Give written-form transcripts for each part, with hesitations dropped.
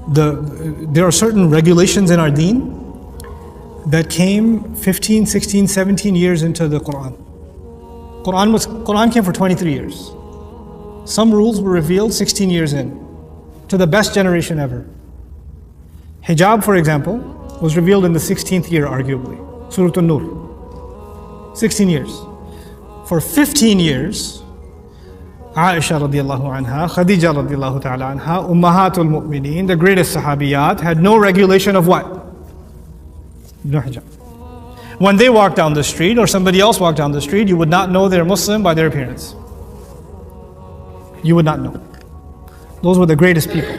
there are certain regulations in our deen that came 15, 16, 17 years into the Quran. Quran came for 23 years. Some rules were revealed 16 years in, to the best generation ever. Hijab, for example, was revealed in the 16th year, arguably. Surah An-Nur. 16 years. For 15 years, Aisha radiallahu anha, Khadija radiallahu ta'ala anha, Ummahatul Mu'mineen, the greatest sahabiyat, had no regulation of what? No hijab. When they walked down the street or somebody else walked down the street, you would not know they're Muslim by their appearance. You would not know. Those were the greatest people.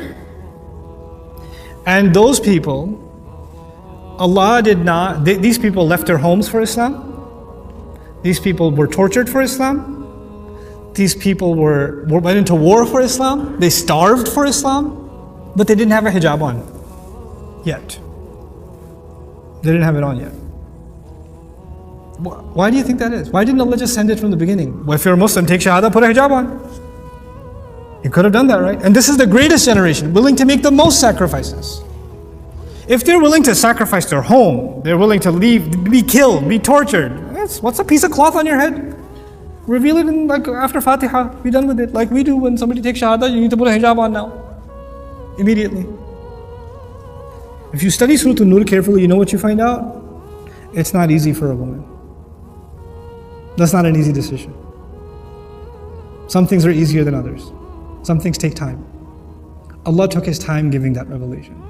And those people, Allah did not, these people left their homes for Islam. These people were tortured for Islam. These people went into war for Islam. They starved for Islam. But they didn't have a hijab on yet. They didn't have it on yet. Why do you think that is? Why didn't Allah just send it from the beginning? Well, if you're a Muslim, take shahada, put a hijab on. He could have done that, right? And this is the greatest generation, willing to make the most sacrifices. If they're willing to sacrifice their home, they're willing to leave, be killed, be tortured. What's a piece of cloth on your head? Reveal it in, like, after Fatiha. Be done with it. Like we do when somebody takes shahada, you need to put a hijab on now. Immediately. If you study Surah An-Nur carefully, you know what you find out? It's not easy for a woman. That's not an easy decision. Some things are easier than others. Some things take time. Allah took His time giving that revelation.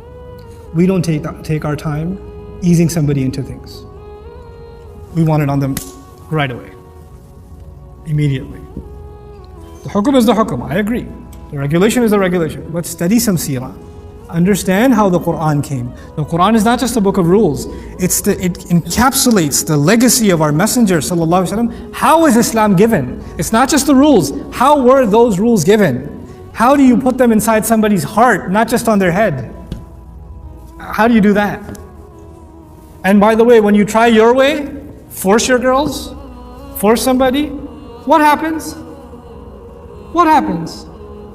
We don't take our time easing somebody into things. We want it on them right away, immediately. The hukum is the hukum, I agree. The regulation is the regulation. But study some seerah. Understand how the Quran came. The Quran is not just a book of rules. It encapsulates the legacy of our Messenger sallallahu alaihi wasallam. How is Islam given? It's not just the rules. How were those rules given? How do you put them inside somebody's heart, not just on their head? How do you do that? And by the way, when you try your way, force your girls, force somebody, what happens? What happens?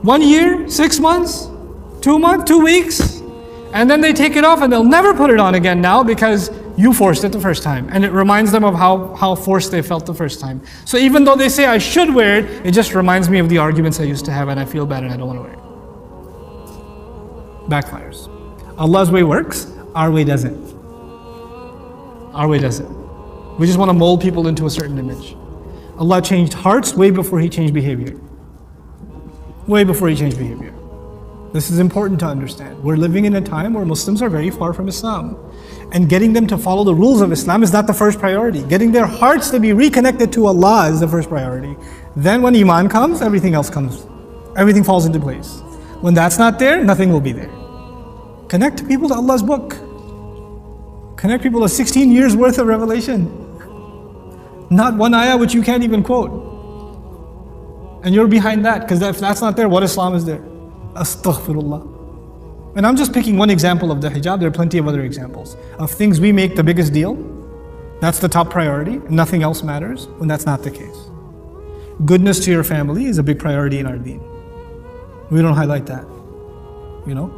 1 year, 6 months, 2 months, 2 weeks, and then they take it off and they'll never put it on again now because you forced it the first time. And it reminds them of how forced they felt the first time. So even though they say I should wear it, it just reminds me of the arguments I used to have and I feel bad and I don't want to wear it. Backfires. Allah's way works, our way doesn't. Our way doesn't. We just want to mold people into a certain image. Allah changed hearts way before He changed behavior. Way before He changed behavior. This is important to understand. We're living in a time where Muslims are very far from Islam. And getting them to follow the rules of Islam is not the first priority. Getting their hearts to be reconnected to Allah is the first priority. Then when Iman comes, everything else comes. Everything falls into place. When that's not there, nothing will be there. Connect people to Allah's book. Connect people to 16 years worth of revelation. Not one ayah which you can't even quote. And you're behind that, because if that's not there, what Islam is there? Astaghfirullah. And I'm just picking one example of the hijab. There are plenty of other examples of things we make the biggest deal. That's the top priority. Nothing else matters when that's not the case. Goodness to your family is a big priority in our deen. We don't highlight that, you know?